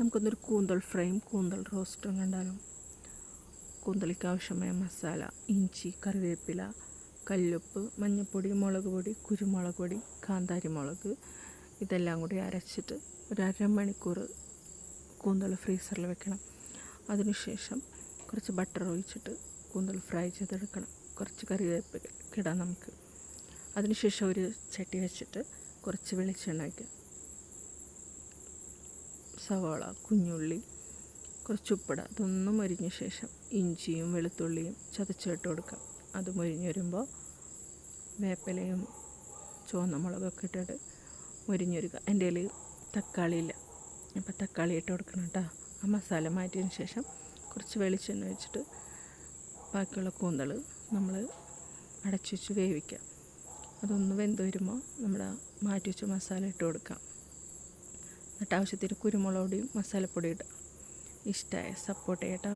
നമുക്കൊന്നൊരു കൂന്തൽ ഫ്രൈയും കൂന്തൽ റോസ്റ്റും കണ്ടാലും. കൂന്തലിക്ക് ആവശ്യമായ മസാല: ഇഞ്ചി, കറിവേപ്പില, കല്ലുപ്പ്, മഞ്ഞൾപ്പൊടി, മുളക് പൊടി, കുരുമുളക് പൊടി, കാന്താരി മുളക് ഇതെല്ലാം കൂടി അരച്ചിട്ട് ഒരു അരമണിക്കൂർ കൂന്തൽ ഫ്രീസറിൽ വെക്കണം. അതിനുശേഷം കുറച്ച് ബട്ടർ ഒഴിച്ചിട്ട് കൂന്തൽ ഫ്രൈ ചെയ്തെടുക്കണം. കുറച്ച് കറിവേപ്പില ഇടാം നമുക്ക്. അതിനുശേഷം ഒരു ചട്ടി വെച്ചിട്ട് കുറച്ച് വെളിച്ചെണ്ണ വയ്ക്കുക. സവാള, കുഞ്ഞുള്ളി, കുറച്ച് ഉപ്പിടുക. അതൊന്നും മൊരിഞ്ഞ ശേഷം ഇഞ്ചിയും വെളുത്തുള്ളിയും ചതച്ചിട്ട് കൊടുക്കാം. അത് മൊരിഞ്ഞ് വരുമ്പോൾ വേപ്പിലയും ചുവന്ന മുളകൊക്കെ ഇട്ടിട്ട് മൊരിഞ്ഞൊരുക്കുക. എൻ്റെ കയ്യിൽ തക്കാളി ഇല്ല, അപ്പോൾ തക്കാളി ഇട്ട് കൊടുക്കണം കേട്ടോ. ആ മസാല മാറ്റിയതിന് ശേഷം കുറച്ച് വെളിച്ചെണ്ണ വെച്ചിട്ട് ബാക്കിയുള്ള കൂന്തൽ നമ്മൾ അടച്ചു വെച്ച് വേവിക്കാം. അതൊന്ന് വെന്ത് വരുമ്പോൾ നമ്മുടെ മാറ്റി വെച്ച മസാല ഇട്ട് കൊടുക്കാം. എന്നിട്ട് ആവശ്യത്തിന് കുരുമുളക് പൊടിയും മസാലപ്പൊടി ഇടുക. ഇഷ്ടമായ സപ്പോർട്ട് ചെയ്യട്ടോ.